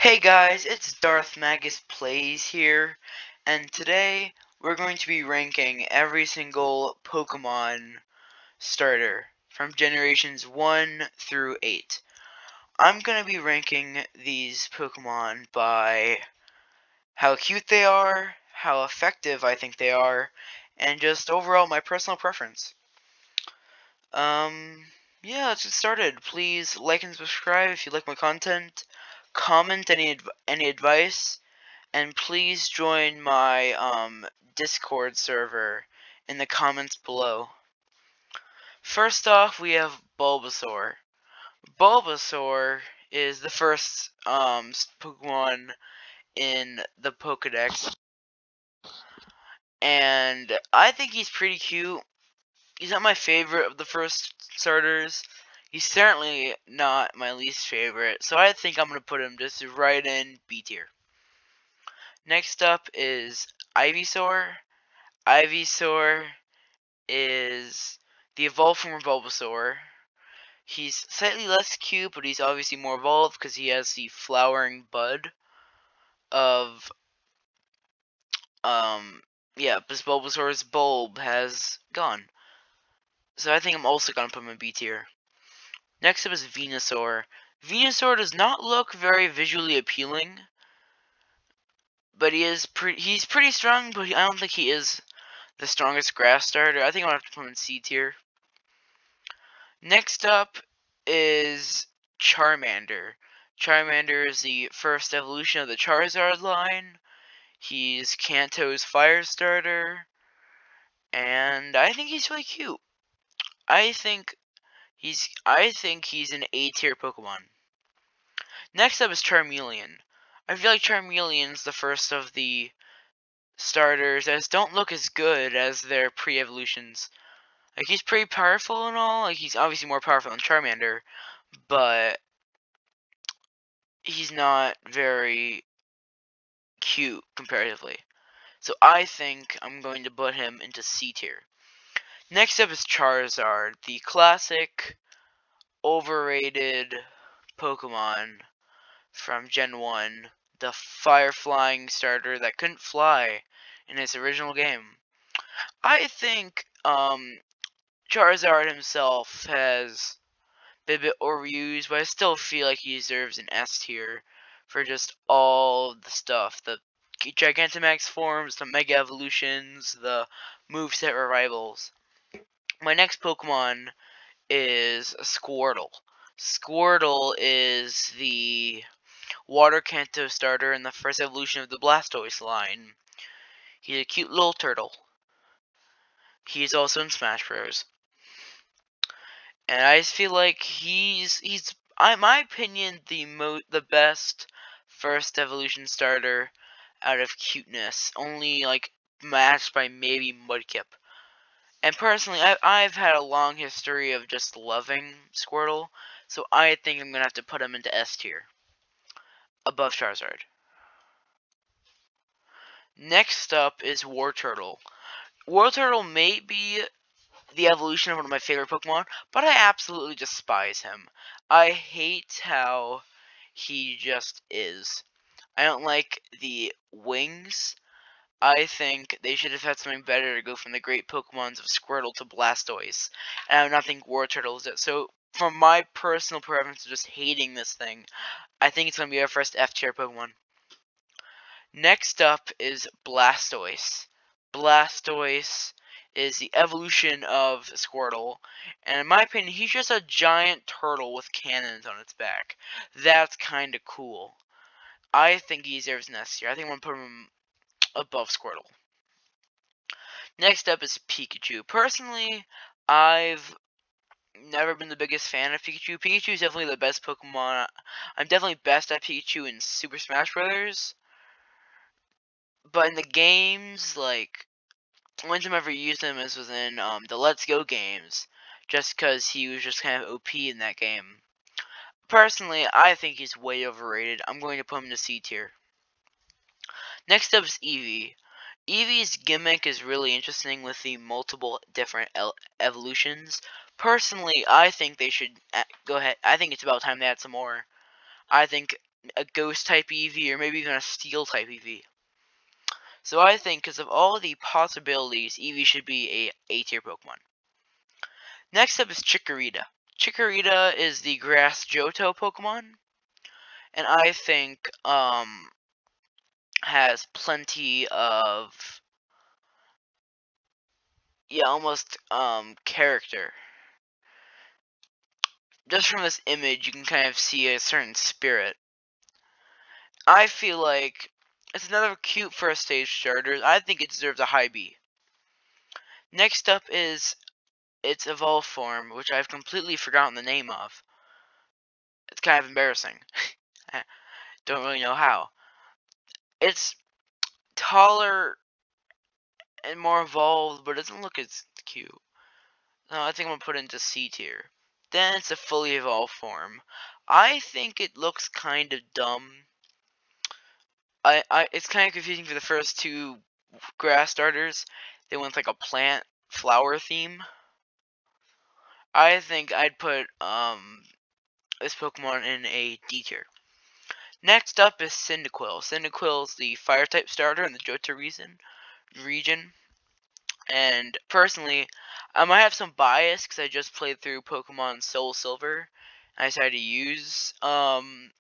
Hey guys, it's Darth Magus Plays here, and today we're going to be ranking every single Pokemon starter from generations 1 through 8. I'm going to be ranking these Pokemon by how cute they are, how effective I think they are, and just overall my personal preference. Um, yeah, let's get started. Please like and subscribe if you like my content. Comment any advice. And please join my Discord server in the comments below. First off, we have Bulbasaur. Bulbasaur is the first Pokemon in the Pokedex, and I think he's pretty cute. He's not my favorite of the first starters. He's certainly not my least favorite, so I think I'm gonna put him just right in B tier. Next up is Ivysaur. Ivysaur is the evolved form of Bulbasaur. He's slightly less cute, but he's obviously more evolved because he has the flowering bud of yeah, because Bulbasaur's bulb has gone. So I think I'm also gonna put him in B tier. Next up is Venusaur. Venusaur does not look very visually appealing, but he's pretty strong, but I don't think he is the strongest grass starter. I think I'm gonna have to put him in C tier. Next up is Charmander. Charmander is the first evolution of the Charizard line. He's Kanto's fire starter, and I think he's really cute. I think he's an A tier Pokemon. Next up is Charmeleon. I feel like Charmeleon's the first of the starters that don't look as good as their pre-evolutions. Like, he's pretty powerful and all, like he's obviously more powerful than Charmander, but he's not very cute comparatively. So I think I'm going to put him into C tier. Next up is Charizard, the classic overrated Pokemon from Gen 1, the fire flying starter that couldn't fly in its original game. I think Charizard himself has been a bit overused, but I still feel like he deserves an S tier for just all the stuff. The Gigantamax forms, the Mega Evolutions, the moveset revivals. My next Pokemon is Squirtle. Squirtle is the Water Kanto starter in the first evolution of the Blastoise line. He's a cute little turtle. He's also in Smash Bros. And I just feel like he's in my opinion the best first evolution starter out of cuteness, only like matched by maybe Mudkip. And personally, I've had a long history of just loving Squirtle, so I think I'm gonna have to put him into S tier, above Charizard. Next up is Wartortle. Wartortle may be the evolution of one of my favorite Pokemon, but I absolutely despise him. I hate how he just is. I don't like the wings. I think they should have had something better to go from the great Pokemons of Squirtle to Blastoise. And I do not think Wartortle is it. So, from my personal preference of just hating this thing, I think it's going to be our first F tier Pokemon. Next up is Blastoise. Blastoise is the evolution of Squirtle, and in my opinion, he's just a giant turtle with cannons on its back. That's kind of cool. I think he deserves an S tier. I think I'm going to put him above Squirtle. Next up is Pikachu. Personally, I've never been the biggest fan of Pikachu. Pikachu is definitely the best Pokemon. I'm definitely best at Pikachu in Super Smash Bros. But in the games, like, only time I ever used him was in the Let's Go games, just because he was just kind of OP in that game. Personally, I think he's way overrated. I'm going to put him to C tier. Next up is Eevee. Eevee's gimmick is really interesting with the multiple different evolutions. Personally, I think they should go ahead. I think it's about time they add some more. I think a ghost type EV, or maybe even a steel type EV. So I think because of all the possibilities, Eevee should be a A-tier Pokemon. Next up is Chikorita. Chikorita is the grass Johto Pokemon, and I think has plenty of almost character. Just from this image, you can kind of see a certain spirit. I feel like it's another cute first stage starter. I think it deserves a high B. Next up is its evolved form, which I've completely forgotten the name of. It's kind of embarrassing. I don't really know how. It's taller and more evolved, but it doesn't look as cute. No, I think I'm gonna put it into C tier. Then it's a fully evolved form. I think it looks kind of dumb. It's kind of confusing for the first two grass starters. They went with like a plant flower theme. I think I'd put this Pokemon in a D tier. Next up is Cyndaquil. Cyndaquil's the fire type starter in the Johto region. And personally, I might have some bias because I just played through Pokemon Soul Silver. I decided to use Cyndaquil,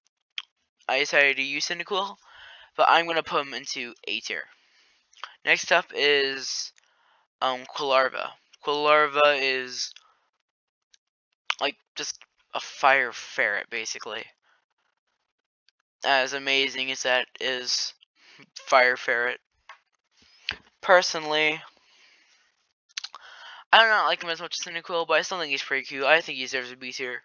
but I'm gonna put him into A tier. Next up is Quilarva. Quilarva is like just a fire ferret, basically. As amazing as that is, fire ferret. Personally, I don't like him as much as Cyndaquil, but I still think he's pretty cute. I think he deserves a B tier.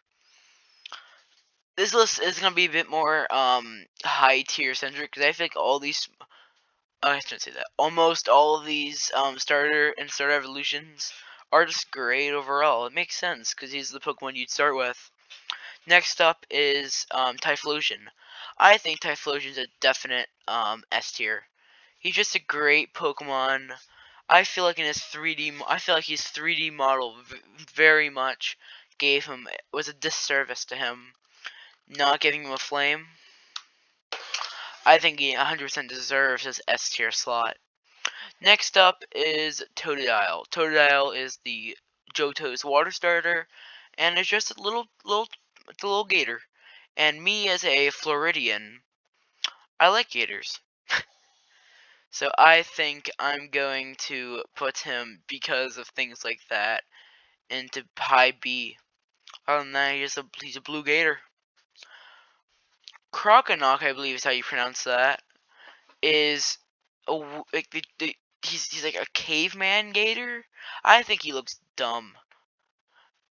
This list is gonna be a bit more high tier centric because I feel like all these I shouldn't say that. Almost all of these starter evolutions are just great overall. It makes sense because he's the Pokemon you'd start with. Next up is Typhlosion. I think Typhlosion's a definite S tier. He's just a great Pokemon. I feel like his 3D model very much was a disservice to him, not giving him a flame. I think he 100% deserves his S tier slot. Next up is Totodile. Totodile is the Johto's water starter, and it's just a little gator. And me as a Floridian, I like gators. So I think I'm going to put him, because of things like that, into high B. Other than that, he's a blue gator. Croconaw, I believe is how you pronounce that, is he's like a caveman gator. I think he looks dumb,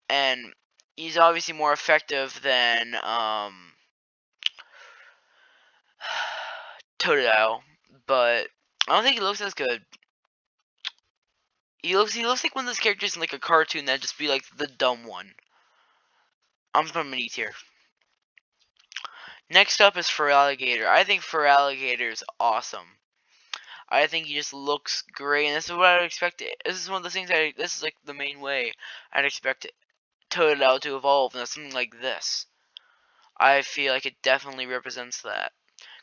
and he's obviously more effective than Totodile, but I don't think he looks as good. He looks like one of those characters in like a cartoon that'd just be like the dumb one. I'm from an E tier. Next up is Feraligatr. I think Feraligatr is awesome. I think he just looks great, and this is what I'd expect. This is one of the things this is like the main way I'd expect Totodile to evolve into something like this. I feel like it definitely represents that.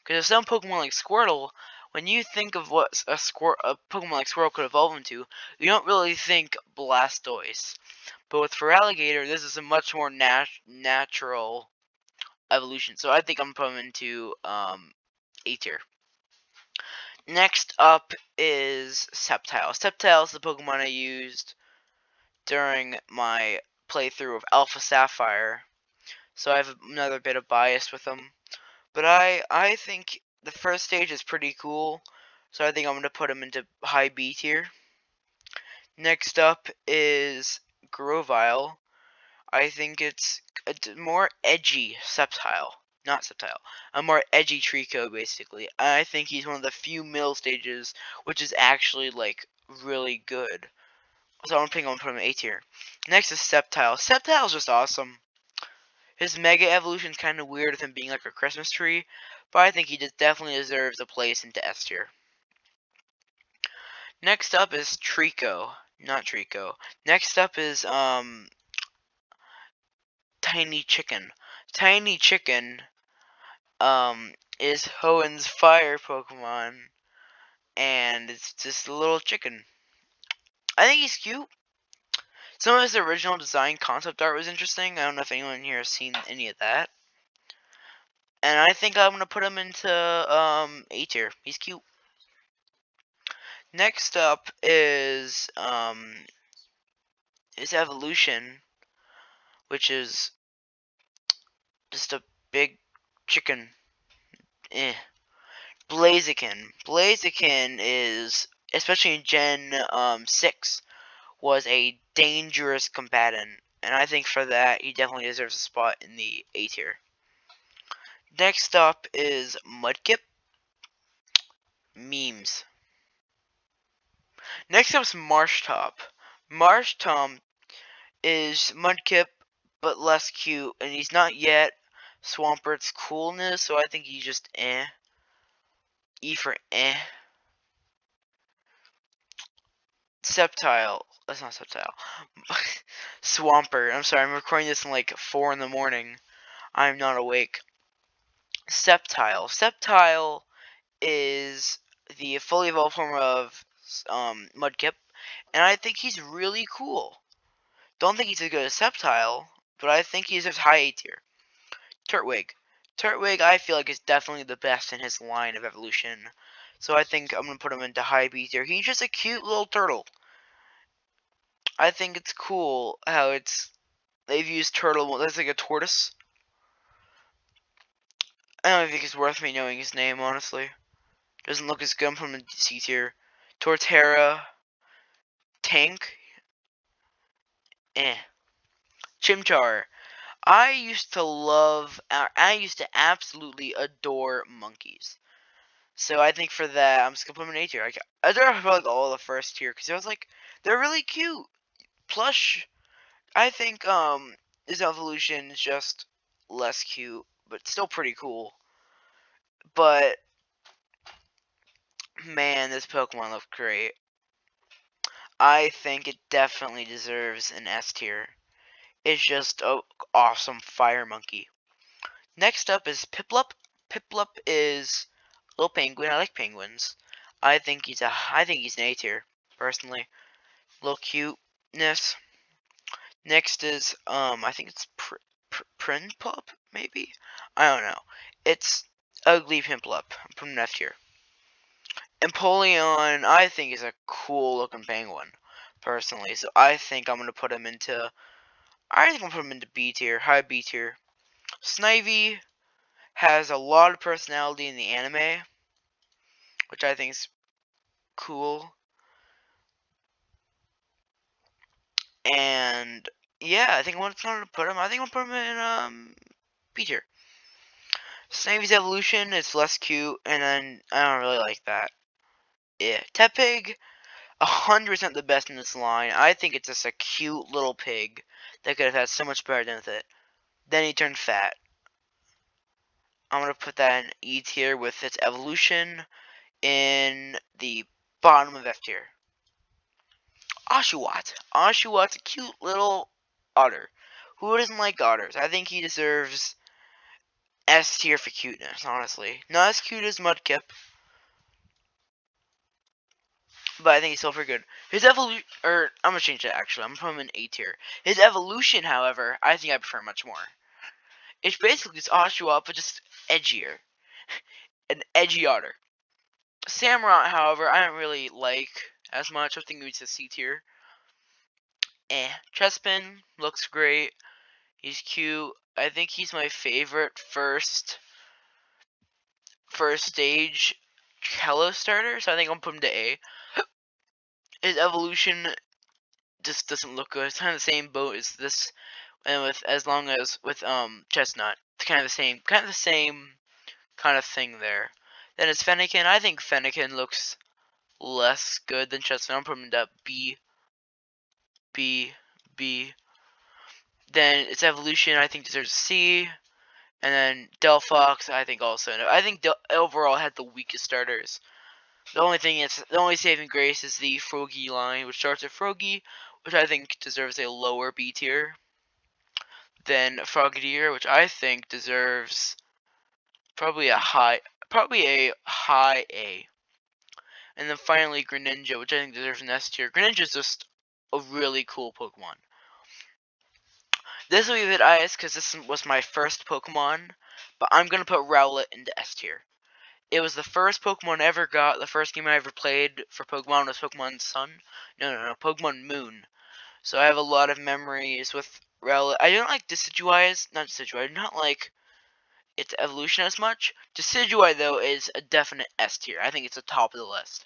Because some Pokemon like Squirtle, when you think of what a Pokemon like Squirtle could evolve into, you don't really think Blastoise. But with Feraligatr, this is a much more natural evolution. So I think I'm putting him into A tier. Next up is Sceptile. Sceptile is the Pokemon I used during my playthrough of Alpha Sapphire, so I have another bit of bias with them. But I think the first stage is pretty cool, so I think I'm going to put him into high B tier. Next up is Grovyle. I think it's a more edgy Sceptile. Not Sceptile. A more edgy Trico, basically. I think he's one of the few middle stages which is actually, like, really good. So I'm putting him in A tier. Next is Sceptile. Sceptile's just awesome. His Mega Evolution's kind of weird with him being like a Christmas tree, but I think he just definitely deserves a place into S tier. Next up is Trico. Not Trico. Next up is, Tiny Chicken. Tiny Chicken is Hoenn's fire Pokemon, and it's just a little chicken. I think he's cute. Some of his original design concept art was interesting. I don't know if anyone here has seen any of that. And I think I'm gonna put him into A tier. He's cute. Next up is his evolution, which is just a big chicken. Eh. Blaziken. Blaziken is, especially in Gen 6, was a dangerous combatant. And I think for that, he definitely deserves a spot in the A tier. Next up is Mudkip. Memes. Next up is Marshtop. Marshtop is Mudkip, but less cute. And he's not yet Swampert's coolness, so I think he's just eh. E for eh. Sceptile. That's not Sceptile. Swampert. I'm sorry, I'm recording this in like 4 in the morning. I'm not awake. Sceptile. Sceptile is the fully evolved form of Mudkip, and I think he's really cool. Don't think he's as good as Sceptile, but I think he's his high A tier. Turtwig. Turtwig, I feel like, is definitely the best in his line of evolution. So I think I'm going to put him into high B tier. He's just a cute little turtle. I think it's cool how they've used turtle. That's like a tortoise. I don't think it's worth me knowing his name, honestly. Doesn't look as good. I'm putting him in C tier. Torterra. Tank. Eh. Chimchar. I used to absolutely adore monkeys. So I think for that, I'm just gonna put them in A tier. I adore like all the first tier because I was like, they're really cute. Plush. I think his evolution is just less cute, but still pretty cool. But man, this Pokemon looked great. I think it definitely deserves an S tier. It's just an awesome fire monkey. Next up is Piplup. Piplup is a little penguin. I like penguins. I think he's an A tier, personally. Little cuteness. Next is I think it's Prinplup, maybe? I don't know. It's ugly Piplup. I'm putting an F tier. Empoleon, I think, is a cool looking penguin, personally. So I think I'm gonna put him into B tier, high B tier. Snivy has a lot of personality in the anime, which I think is cool. And yeah, I think I'm gonna put him. I think I'm gonna put him in B tier. Snavy's evolution is less cute, and then I don't really like that. Yeah, Tepig, 100% the best in this line. I think it's just a cute little pig that could have had so much better than with it. Then he turned fat. I'm gonna put that in E tier with its evolution in the bottom of F tier. Oshawott. Oshawott's a cute little otter. Who doesn't like otters? I think he deserves S tier for cuteness, honestly. Not as cute as Mudkip, but I think he's still pretty good. His evolution, or I'm gonna change that actually. I'm gonna put him in A tier. His evolution, however, I think I prefer much more. It's basically just Oshawott, but just edgier. An edgy otter. Samurott, however, I don't really like as much. I think he's a C tier. Chespin looks great. He's cute. I think he's my favorite first stage Hello starter, so I think I'm putting him to A. His evolution just doesn't look good. It's kind of the same boat as this, and with Chestnut, it's kind of the same kind of thing there. Then it's Fennekin. I think Fennekin looks less good than Chestnut. I'm putting him to B, B, B. Then its evolution, I think, deserves a C. And then Delphox, I think also. I think overall had the weakest starters. The only saving grace is the Froakie line, which starts with Froakie, which I think deserves a lower B tier than Frogadier, which I think deserves Probably a high A. And then finally Greninja, which I think deserves an S tier. Greninja is just a really cool Pokemon. This will be a bit biased because this was my first Pokemon, but I'm gonna put Rowlet into S tier. It was the first Pokemon I ever got. The first game I ever played for Pokemon was Pokemon Sun. No, Pokemon Moon. So I have a lot of memories with Rowlet. I don't like Decidueye. Not Decidueye. I do not like its evolution as much. Decidueye though is a definite S tier. I think it's the top of the list.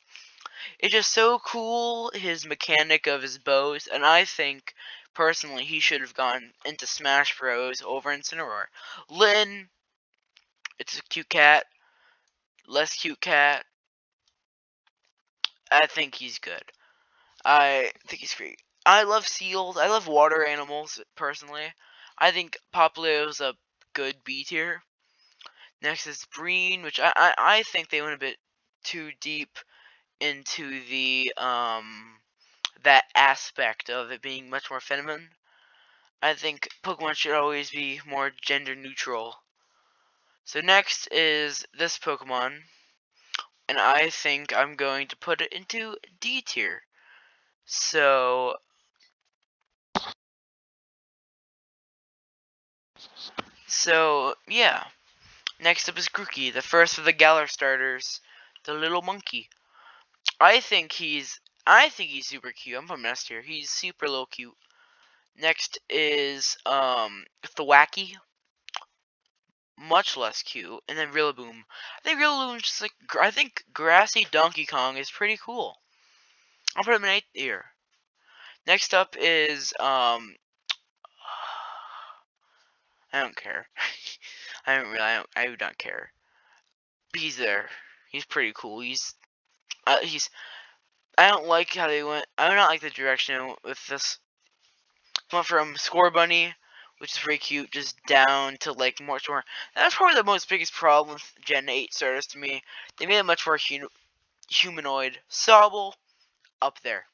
It's just so cool, his mechanic of his bows, and I think, personally, he should have gone into Smash Bros. Over Incineroar. Lynn, it's a cute cat. Less cute cat. I think he's good. I think he's great. I love seals. I love water animals, personally. I think Popplio's a good B tier. Next is Breen, which I think they went a bit too deep into the that aspect of it being much more feminine. I think Pokemon should always be more gender neutral. So next is this Pokemon, and I think I'm going to put it into D tier. So yeah. Next up is Grookey, the first of the Galar starters, the little monkey. I think he's super cute. I'm from S tier. He's super little cute. Next is Thwacky, much less cute, and then Rillaboom. I think Rillaboom's just like I think grassy Donkey Kong is pretty cool. I'll put him in 8th tier. Next up is I don't care. I do not care. He's there. He's pretty cool. He's I don't like how they went. I don't like the direction with this. Went from Score Bunny, which is pretty cute, just down to like much more. That's probably the most biggest problem with Gen 8 starters to me. They made it much more humanoid. Sobble, up there.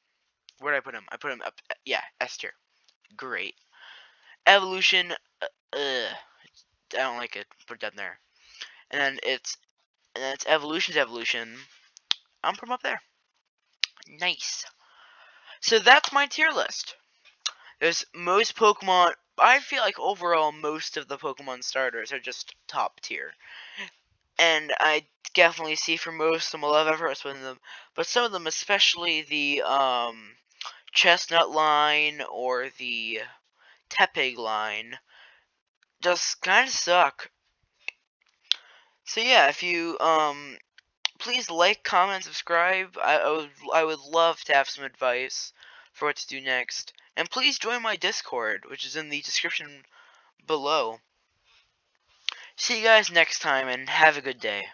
Where did I put him? I put him up. Yeah, S tier. Great. Evolution. I don't like it. Put it down there. And then it's Evolution's Evolution. I'm from up there. Nice. So that's my tier list. There's most Pokemon. I feel like overall most of the Pokemon starters are just top tier, and I definitely see for most of them a lot of effort with them. But some of them, especially the Chestnut line or the Tepig line, just kind of suck. So yeah, if you please like, comment, subscribe. I would love to have some advice for what to do next. And please join my Discord, which is in the description below. See you guys next time, and have a good day.